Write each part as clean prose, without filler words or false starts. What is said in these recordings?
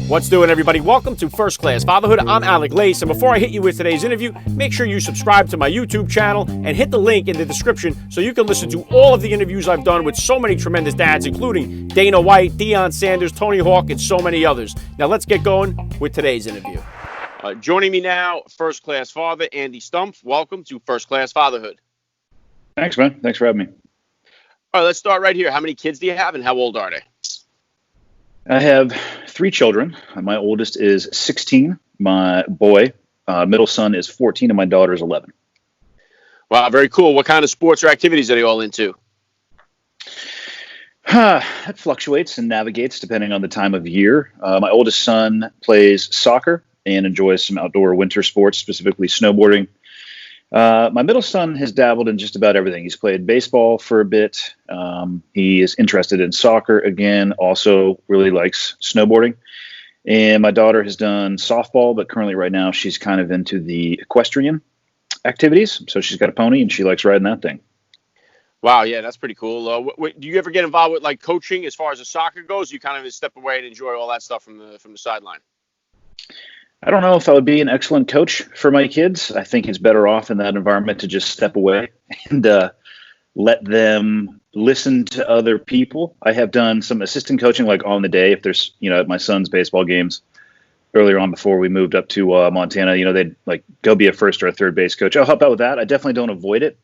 What's doing, everybody? Welcome to First Class Fatherhood. I'm Alec, and before I hit you with today's interview, make sure you subscribe to my YouTube channel and hit the link in the description so you can listen to all of the interviews I've done with so many tremendous dads, including Dana White, Deion Sanders, Tony Hawk, and so many others. Now let's get going with today's interview. Joining me now, First Class Father Andy Stumpf. Welcome to First Class Fatherhood. Thanks, man. Thanks for having me. All right, let's start right here. How many kids do you have and how old are they? I have 3 children. My oldest is 16. My boy, middle son, is 14, and my daughter is 11. Wow, very cool. What kind of sports or activities are they all into? That fluctuates and navigates depending on the time of year. My oldest son plays soccer and enjoys some outdoor winter sports, specifically snowboarding. My middle son has dabbled in just about everything. He's played baseball for a bit. He is interested in soccer again, also really likes snowboarding. And my daughter has done softball, but currently right now she's kind of into the equestrian activities. So she's got a pony and she likes riding that thing. Wow, yeah, that's pretty cool. Do you ever get involved with like coaching as far as the soccer goes? You kind of step away and enjoy all that stuff from the sideline? I don't know if I would be an excellent coach for my kids. I think it's better off in that environment to just step away and let them listen to other people. I have done some assistant coaching, like on the day, if there's, at my son's baseball games earlier on before we moved up to Montana, they'd like go be a first or a third base coach. I'll help out with that. I definitely don't avoid it,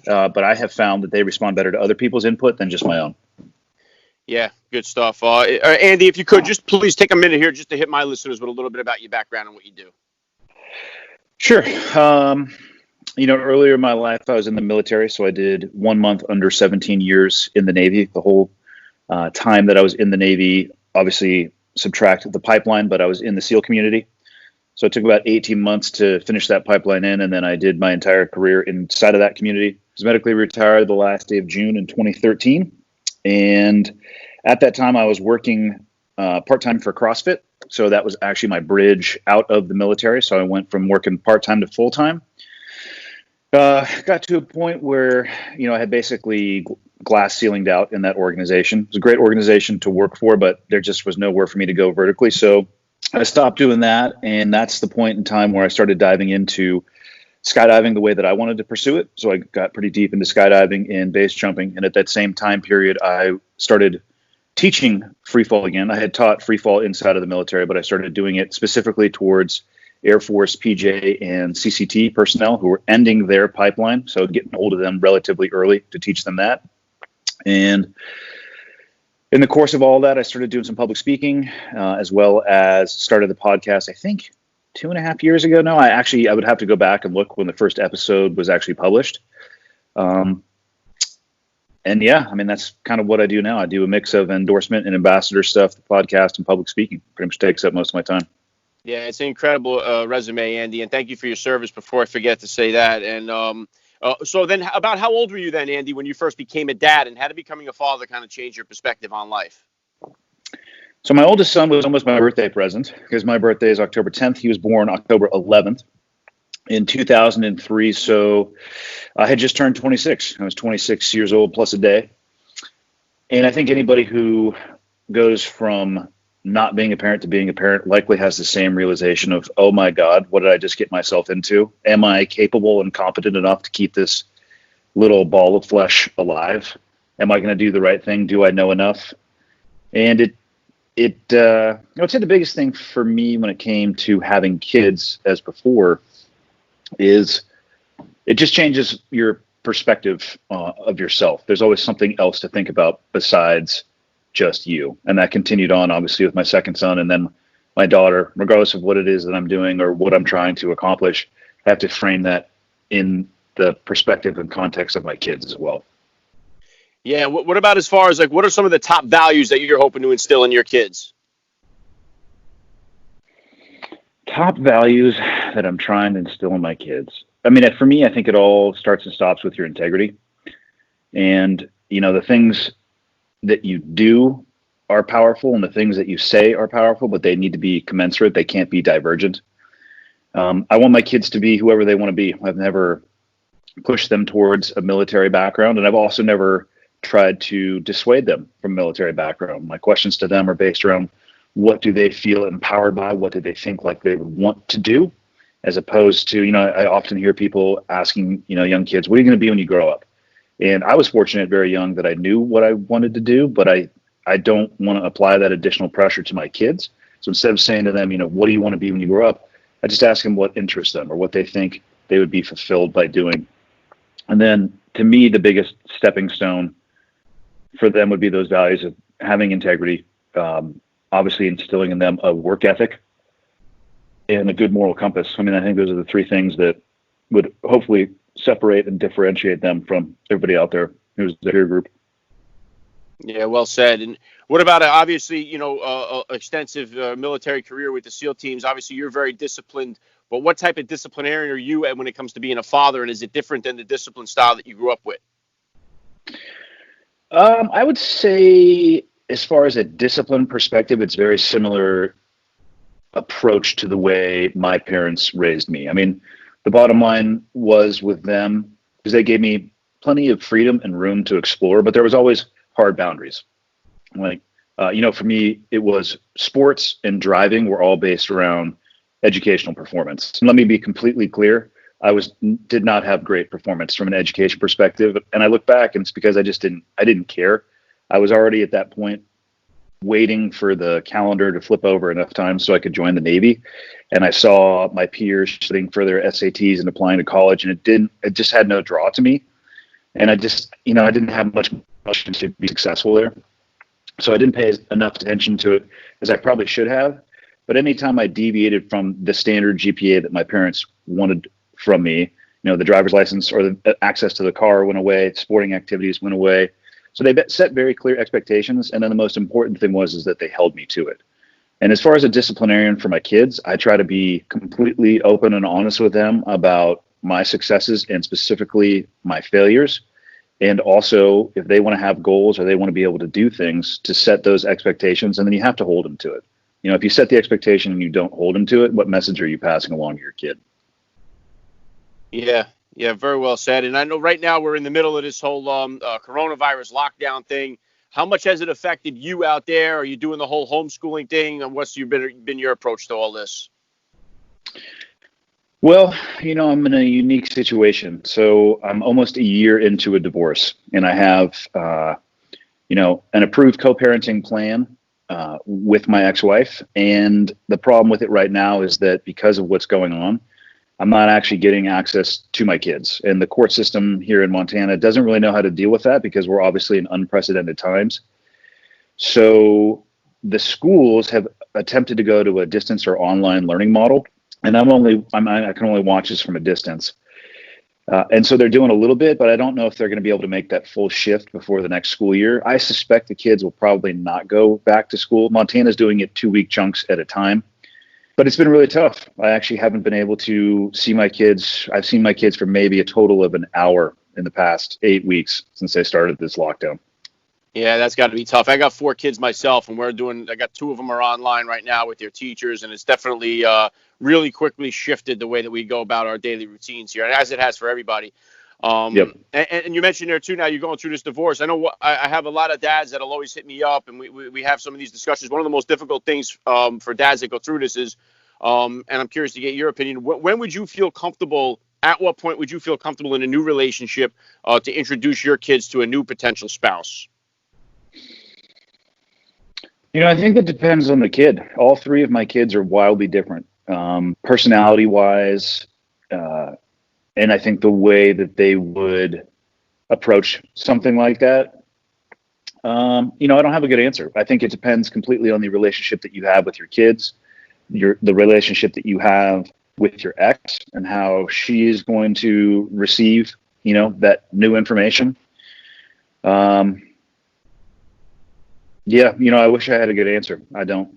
but I have found that they respond better to other people's input than just my own. Yeah, good stuff. Andy, if you could, just please take a minute here just to hit my listeners with a little bit about your background and what you do. Sure. Earlier in my life, I was in the military, so I did 1 month under 17 years in the Navy. The whole time that I was in the Navy, obviously subtract the pipeline, but I was in the SEAL community. So it took about 18 months to finish that pipeline in, and then I did my entire career inside of that community. I was medically retired the last day of June in 2013. And at that time, I was working part-time for CrossFit. So that was actually my bridge out of the military. So I went from working part-time to full-time. Got to a point where, I had basically glass ceilinged out in that organization. It was a great organization to work for, but there just was nowhere for me to go vertically. So I stopped doing that. And that's the point in time where I started diving into skydiving the way that I wanted to pursue it. So I got pretty deep into skydiving and base jumping. And at that same time period, I started teaching free fall again. I had taught free fall inside of the military, but I started doing it specifically towards Air Force, PJ, and CCT personnel who were ending their pipeline. So getting hold of them relatively early to teach them that. And in the course of all that, I started doing some public speaking, as well as started the podcast, I think, 2.5 years ago now. I would have to go back and look when the first episode was actually published. And yeah, that's kind of what I do now. I do a mix of endorsement and ambassador stuff, the podcast and public speaking. Pretty much takes up most of my time. Yeah, it's an incredible resume, Andy, and thank you for your service before I forget to say that. And so then about how old were you then, Andy, when you first became a dad, and how did becoming a father kind of change your perspective on life? So my oldest son was almost my birthday present because my birthday is October 10th. He was born October 11th in 2003. So I had just turned 26. I was 26 years old plus a day. And I think anybody who goes from not being a parent to being a parent likely has the same realization of, oh my God, what did I just get myself into? Am I capable and competent enough to keep this little ball of flesh alive? Am I going to do the right thing? Do I know enough? And I'd say the biggest thing for me when it came to having kids as before is it just changes your perspective of yourself. There's always something else to think about besides just you. And that continued on, obviously, with my second son and then my daughter. Regardless of what it is that I'm doing or what I'm trying to accomplish, I have to frame that in the perspective and context of my kids as well. Yeah. What about as far as what are some of the top values that you're hoping to instill in your kids? Top values that I'm trying to instill in my kids. For me, I think it all starts and stops with your integrity. And, the things that you do are powerful and the things that you say are powerful, but they need to be commensurate. They can't be divergent. I want my kids to be whoever they want to be. I've never pushed them towards a military background, and I've also never tried to dissuade them from military background. My questions to them are based around what do they feel empowered by? What do they think like they would want to do? As opposed to, I often hear people asking, young kids, what are you going to be when you grow up? And I was fortunate very young that I knew what I wanted to do, but I don't want to apply that additional pressure to my kids. So instead of saying to them, what do you want to be when you grow up? I just ask them what interests them or what they think they would be fulfilled by doing. And then to me, the biggest stepping stone for them would be those values of having integrity, obviously instilling in them a work ethic and a good moral compass. I mean, I think those are the three things that would hopefully separate and differentiate them from everybody out there who's the peer group. Yeah, well said. And what about obviously, extensive military career with the SEAL teams? Obviously, you're very disciplined. But what type of disciplinarian are you when it comes to being a father? And is it different than the discipline style that you grew up with? I would say, as far as a discipline perspective, it's very similar approach to the way my parents raised me. I mean, the bottom line was with them, because they gave me plenty of freedom and room to explore, but there was always hard boundaries. Like, for me, it was sports and driving were all based around educational performance. And let me be completely clear. I did not have great performance from an education perspective. And I look back and it's because I didn't care. I was already at that point waiting for the calendar to flip over enough times so I could join the Navy. And I saw my peers sitting for their SATs and applying to college, and it just had no draw to me. And I didn't have much to be successful there. So I didn't pay enough attention to it as I probably should have. But anytime I deviated from the standard GPA that my parents wanted from me, the driver's license or the access to the car went away, sporting activities went away. So they set very clear expectations. And then the most important thing is that they held me to it. And as far as a disciplinarian for my kids, I try to be completely open and honest with them about my successes and specifically my failures. And also, if they want to have goals or they want to be able to do things, to set those expectations, and then you have to hold them to it. If you set the expectation and you don't hold them to it, what message are you passing along to your kid? Yeah, very well said. And I know right now we're in the middle of this whole coronavirus lockdown thing. How much has it affected you out there? Are you doing the whole homeschooling thing? And what's been your approach to all this? Well, I'm in a unique situation. So I'm almost a year into a divorce, and I have, an approved co-parenting plan with my ex-wife. And the problem with it right now is that because of what's going on, I'm not actually getting access to my kids. And the court system here in Montana doesn't really know how to deal with that because we're obviously in unprecedented times. So the schools have attempted to go to a distance or online learning model. And I can only watch this from a distance. And so they're doing a little bit, but I don't know if they're going to be able to make that full shift before the next school year. I suspect the kids will probably not go back to school. Montana's doing it 2-week chunks at a time. But it's been really tough. I actually haven't been able to see my kids. I've seen my kids for maybe a total of an hour in the past 8 weeks since they started this lockdown. Yeah, that's got to be tough. I got 4 kids myself, and I got 2 of them are online right now with their teachers, and it's definitely really quickly shifted the way that we go about our daily routines here, as it has for everybody. Yep. And you mentioned there too, now you're going through this divorce. I know I have a lot of dads that'll always hit me up, and we have some of these discussions. One of the most difficult things for dads that go through this is, and I'm curious to get your opinion, when would you feel comfortable, at what point would you feel comfortable in a new relationship to introduce your kids to a new potential spouse? I think that depends on the kid. All 3 of my kids are wildly different, personality-wise, and I think the way that they would approach something like that, I don't have a good answer. I think it depends completely on the relationship that you have with your kids, the relationship that you have with your ex, and how she is going to receive, that new information. Yeah, I wish I had a good answer. I don't.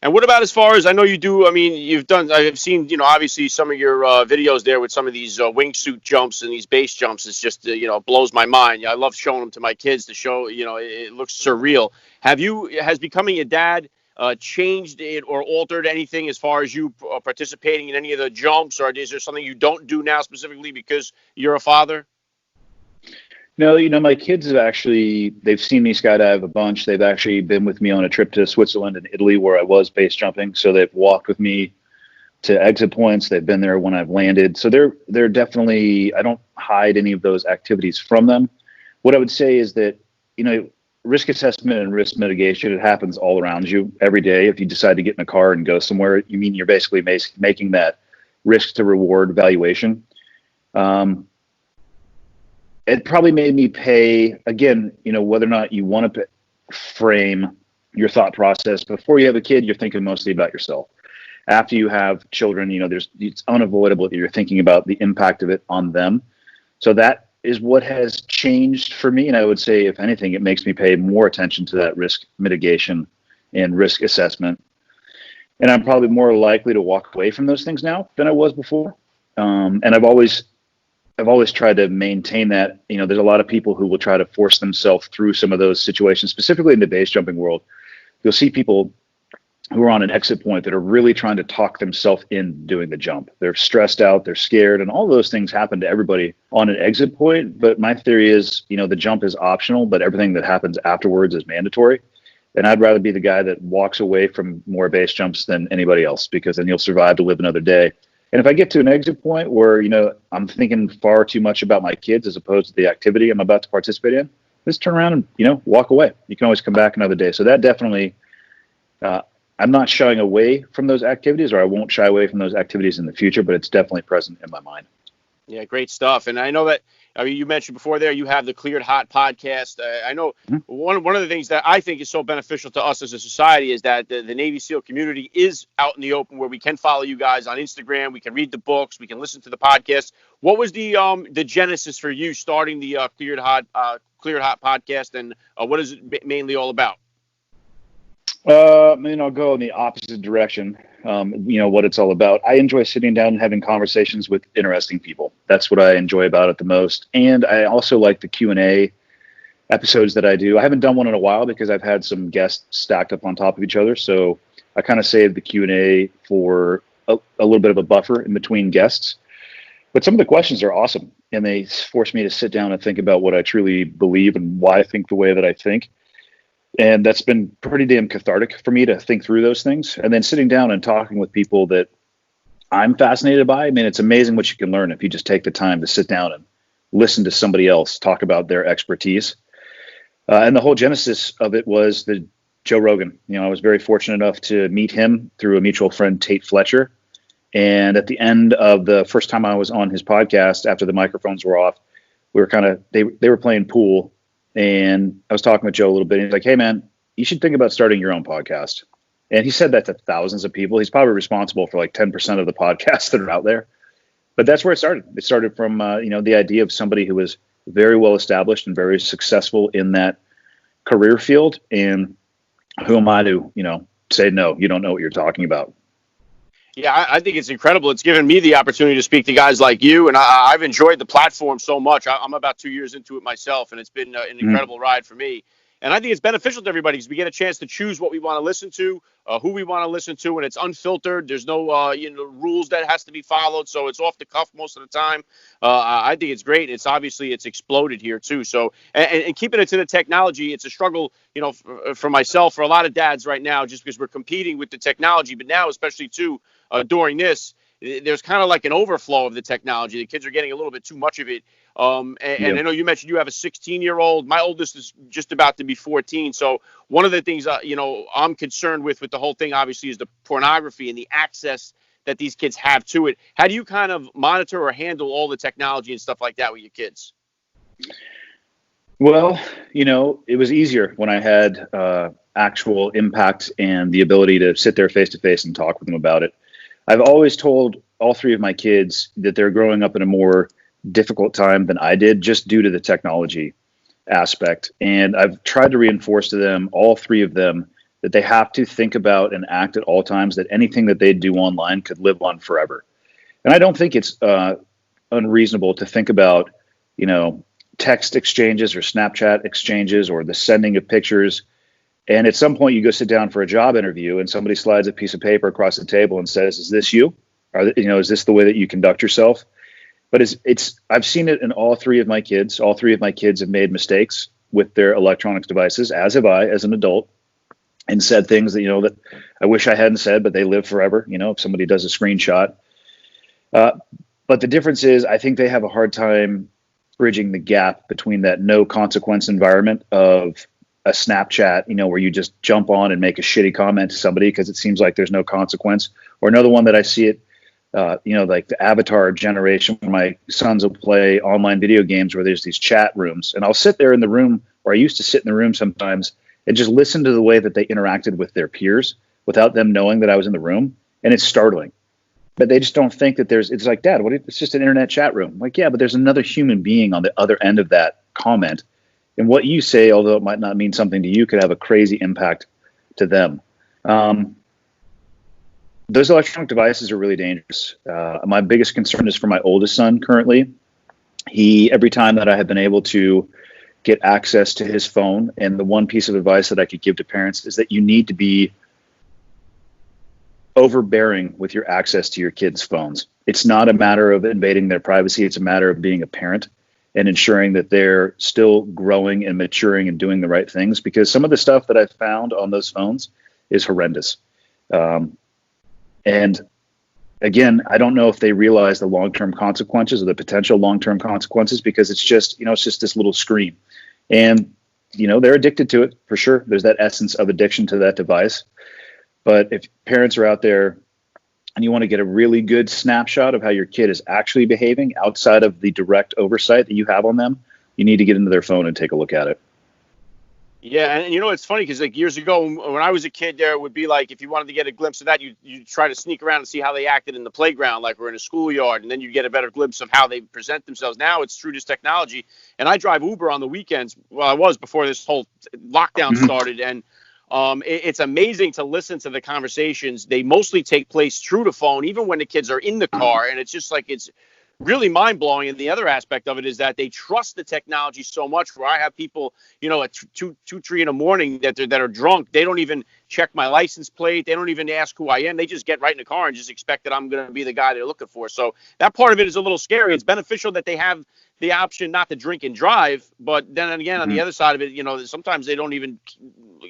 And what about as far as, I know you do, I've seen, obviously some of your videos there with some of these wingsuit jumps and these base jumps. It's just, blows my mind. I love showing them to my kids to show, it looks surreal. Has becoming a dad changed it or altered anything as far as you participating in any of the jumps, or is there something you don't do now specifically because you're a father? No, my kids they've seen me skydive a bunch. They've actually been with me on a trip to Switzerland and Italy where I was base jumping. So they've walked with me to exit points. They've been there when I've landed. So they're definitely, I don't hide any of those activities from them. What I would say is that, risk assessment and risk mitigation, it happens all around you every day. If you decide to get in a car and go somewhere, you're basically making that risk to reward valuation. It probably made me pay, again, whether or not you want to frame your thought process. Before you have a kid, you're thinking mostly about yourself. After you have children, it's unavoidable that you're thinking about the impact of it on them. So that is what has changed for me. And I would say, if anything, it makes me pay more attention to that risk mitigation and risk assessment. And I'm probably more likely to walk away from those things now than I was before. And I've always tried to maintain that. There's a lot of people who will try to force themselves through some of those situations, specifically in the base jumping world. You'll see people who are on an exit point that are really trying to talk themselves in doing the jump. They're stressed out, they're scared, and all those things happen to everybody on an exit point. But my theory is, the jump is optional, but everything that happens afterwards is mandatory. And I'd rather be the guy that walks away from more base jumps than anybody else, because then you'll survive to live another day. And if I get to an exit point where, I'm thinking far too much about my kids as opposed to the activity I'm about to participate in, just turn around and, walk away. You can always come back another day. So that definitely, I'm not shying away from those activities, or I won't shy away from those activities in the future, but it's definitely present in my mind. Yeah, great stuff. And I know that, you mentioned before there, you have the Cleared Hot podcast. I know one of the things that I think is so beneficial to us as a society is that the Navy SEAL community is out in the open, where we can follow you guys on Instagram. We can read the books. We can listen to the podcast. What was the genesis for you starting the Cleared Hot podcast, and what is it mainly all about? I'll go in the opposite direction. What it's all about. I enjoy sitting down and having conversations with interesting people. That's what I enjoy about it the most. And I also like the Q&A episodes that I do. I haven't done one in a while because I've had some guests stacked up on top of each other. So I kind of saved the Q&A for a little bit of a buffer in between guests. But some of the questions are awesome, and they force me to sit down and think about what I truly believe and why I think the way that I think. And that's been pretty damn cathartic for me to think through those things. And then sitting down and talking with people that I'm fascinated by. I mean, it's amazing what you can learn if you just take the time to sit down and listen to somebody else talk about their expertise. And the whole genesis of it was the Joe Rogan. I was very fortunate enough to meet him through a mutual friend, Tate Fletcher. And at the end of the first time I was on his podcast, after the microphones were off, we were they were playing pool. And I was talking with Joe a little bit, and he's like, "Hey man, you should think about starting your own podcast." And he said that to thousands of people. He's probably responsible for like 10% of the podcasts that are out there. But that's where it started. It started from, the idea of somebody who was very well established and very successful in that career field. And who am I to, say, no, you don't know what you're talking about. Yeah, I think it's incredible. It's given me the opportunity to speak to guys like you, and I've enjoyed the platform so much. I'm about 2 years into it myself, and it's been an incredible ride for me. And I think it's beneficial to everybody because we get a chance to choose what we want to listen to, who we want to listen to, and it's unfiltered. There's no rules that has to be followed, so it's off the cuff most of the time. I think it's great. It's exploded here too. So and keeping it to the technology, it's a struggle, for myself, for a lot of dads right now, just because we're competing with the technology. But now, especially too, during this, there's kind of like an overflow of the technology. The kids are getting a little bit too much of it. And I know you mentioned you have a 16-year-old. My oldest is just about to be 14. So one of the things, I'm concerned with the whole thing, obviously, is the pornography and the access that these kids have to it. How do you kind of monitor or handle all the technology and stuff like that with your kids? Well, it was easier when I had actual impact and the ability to sit there face to face and talk with them about it. I've always told all three of my kids that they're growing up in a more difficult time than I did, just due to the technology aspect. And I've tried to reinforce to them, all three of them, that they have to think about and act at all times that anything that they do online could live on forever. And I don't think it's unreasonable to think about, text exchanges or Snapchat exchanges or the sending of pictures. And at some point you go sit down for a job interview and somebody slides a piece of paper across the table and says, "Is this you? Is this the way that you conduct yourself?" But I've seen it in all three of my kids. All three of my kids have made mistakes with their electronics devices, as have I as an adult, and said things that, that I wish I hadn't said, but they live forever, if somebody does a screenshot. But the difference is I think they have a hard time bridging the gap between that no consequence environment of a Snapchat, where you just jump on and make a shitty comment to somebody because it seems like there's no consequence, or another one that I see it, like the avatar generation where my sons will play online video games where there's these chat rooms, and I'll sit there in the room, or I used to sit in the room sometimes and just listen to the way that they interacted with their peers without them knowing that I was in the room. And it's startling, but they just don't think that it's like, Dad, it's just an internet chat room. I'm like, yeah, but there's another human being on the other end of that comment. And what you say, although it might not mean something to you, could have a crazy impact to them. Those electronic devices are really dangerous. My biggest concern is for my oldest son currently. Every time that I have been able to get access to his phone, and the one piece of advice that I could give to parents is that you need to be overbearing with your access to your kids' phones. It's not a matter of invading their privacy. It's a matter of being a parent and ensuring that they're still growing and maturing and doing the right things, because some of the stuff that I've found on those phones is horrendous. And again, I don't know if they realize the long-term consequences or the potential long-term consequences, because it's just this little screen, and, they're addicted to it for sure. There's that essence of addiction to that device. But if parents are out there and you want to get a really good snapshot of how your kid is actually behaving outside of the direct oversight that you have on them, you need to get into their phone and take a look at it. Yeah, and it's funny because like years ago when I was a kid, there would be like, if you wanted to get a glimpse of that, you try to sneak around and see how they acted in the playground, like we're in a schoolyard, and then you get a better glimpse of how they present themselves. Now it's through this technology, and I drive Uber on the weekends. Well, I was before this whole lockdown started, and it's amazing to listen to the conversations. They mostly take place through the phone, even when the kids are in the car, and it's just like it's really mind-blowing. And the other aspect of it is that they trust the technology so much, where I have people, at 2, 3 in the morning that are drunk. They don't even check my license plate. They don't even ask who I am. They just get right in the car and just expect that I'm going to be the guy they're looking for. So that part of it is a little scary. It's beneficial that they have the option not to drink and drive, but then again, on the other side of it, sometimes they don't even,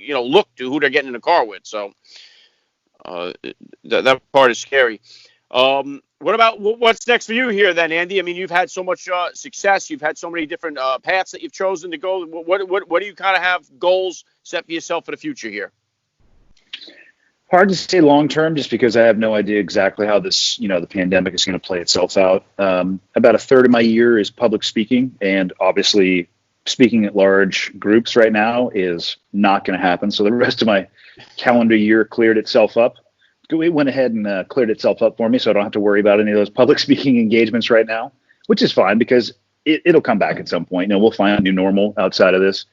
look to who they're getting in the car with. So that part is scary. What about what's next for you here then, Andy? I mean, you've had so much success. You've had so many different paths that you've chosen to go. What do you kind of have goals set for yourself for the future here? Hard to say long term, just because I have no idea exactly how this, the pandemic is going to play itself out. About a third of my year is public speaking, and obviously speaking at large groups right now is not going to happen. So the rest of my calendar year cleared itself up. It went ahead and cleared itself up for me, so I don't have to worry about any of those public speaking engagements right now, which is fine because it'll come back at some point. We'll find a new normal outside of this.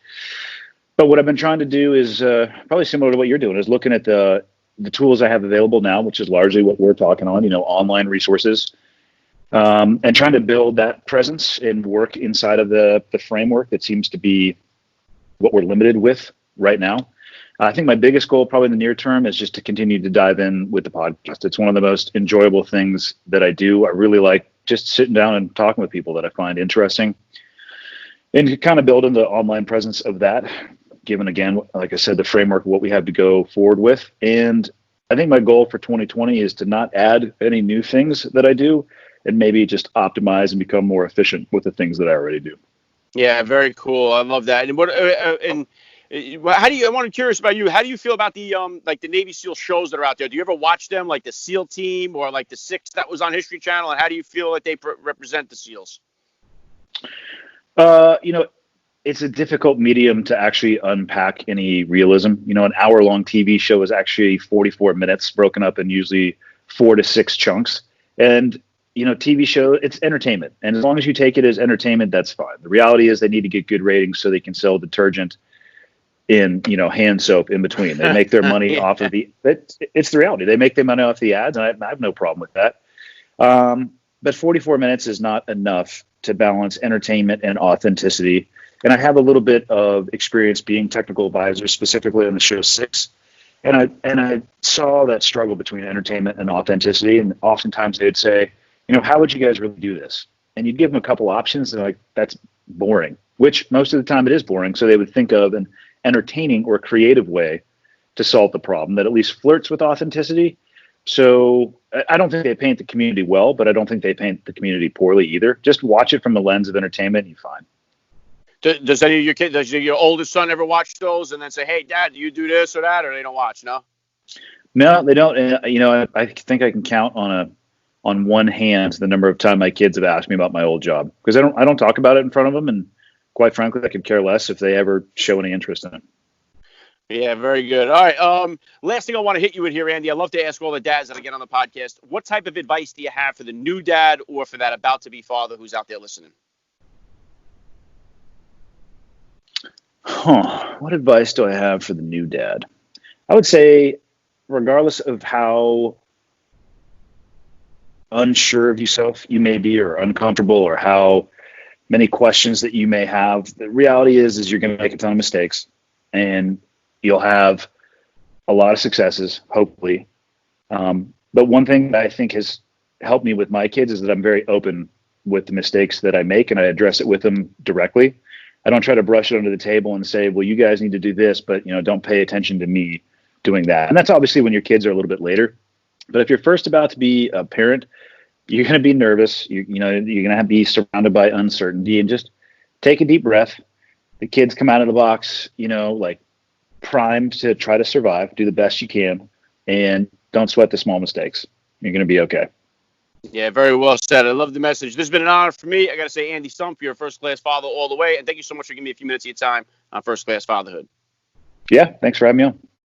But what I've been trying to do is probably similar to what you're doing, is looking at the tools I have available now, which is largely what we're talking on, online resources, and trying to build that presence and work inside of the framework that seems to be what we're limited with right now. I think my biggest goal probably in the near term is just to continue to dive in with the podcast. It's one of the most enjoyable things that I do. I really like just sitting down and talking with people that I find interesting, and kind of building the online presence of that, given, again, like I said, the framework of what we have to go forward with. And I think my goal for 2020 is to not add any new things that I do, and maybe just optimize and become more efficient with the things that I already do. Yeah, very cool. I love that. And I'm curious about you. How do you feel about the the Navy SEAL shows that are out there? Do you ever watch them, like the SEAL Team or like the Six that was on History Channel? And how do you feel that they represent the SEALs? It's a difficult medium to actually unpack any realism. An hour-long TV show is actually 44 minutes, broken up in usually 4 to 6 chunks. And TV show, it's entertainment, and as long as you take it as entertainment, that's fine. The reality is they need to get good ratings so they can sell detergent in hand soap in between. They make their money off of it's the reality. They make their money off the ads, and I have no problem with that. But 44 minutes is not enough to balance entertainment and authenticity. And I have a little bit of experience being technical advisor, specifically on the show Six. And I saw that struggle between entertainment and authenticity. And oftentimes they'd say, how would you guys really do this? and you'd give them a couple options, and like, that's boring, which most of the time it is boring. So they would think of an entertaining or creative way to solve the problem that at least flirts with authenticity. So I don't think they paint the community well, but I don't think they paint the community poorly either. Just watch it from the lens of entertainment, and you're fine. Does any of your kids, does your oldest son ever watch those and then say, hey, Dad, do you do this or that? Or they don't watch, no? No, they don't. And, I think I can count on one hand the number of times my kids have asked me about my old job, because I don't talk about it in front of them, and quite frankly, I could care less if they ever show any interest in it. Yeah, very good. All right. Last thing I want to hit you with here, Andy. I love to ask all the dads that I get on the podcast, what type of advice do you have for the new dad or for that about to be father who's out there listening? What advice do I have for the new dad? I would say, regardless of how unsure of yourself you may be, or uncomfortable, or how many questions that you may have, the reality is you're going to make a ton of mistakes, and you'll have a lot of successes, hopefully. But one thing that I think has helped me with my kids is that I'm very open with the mistakes that I make, and I address it with them directly. I don't try to brush it under the table and say, well, you guys need to do this, but don't pay attention to me doing that. And that's obviously when your kids are a little bit later. But if you're first about to be a parent, you're going to be nervous. You're going to be surrounded by uncertainty, and just take a deep breath. The kids come out of the box, like primed to try to survive, do the best you can, and don't sweat the small mistakes. You're going to be okay. Yeah, very well said. I love the message. This has been an honor for me. I got to say, Andy Stumpf, you're a first-class father all the way, and thank you so much for giving me a few minutes of your time on First Class Fatherhood. Yeah, thanks for having me on.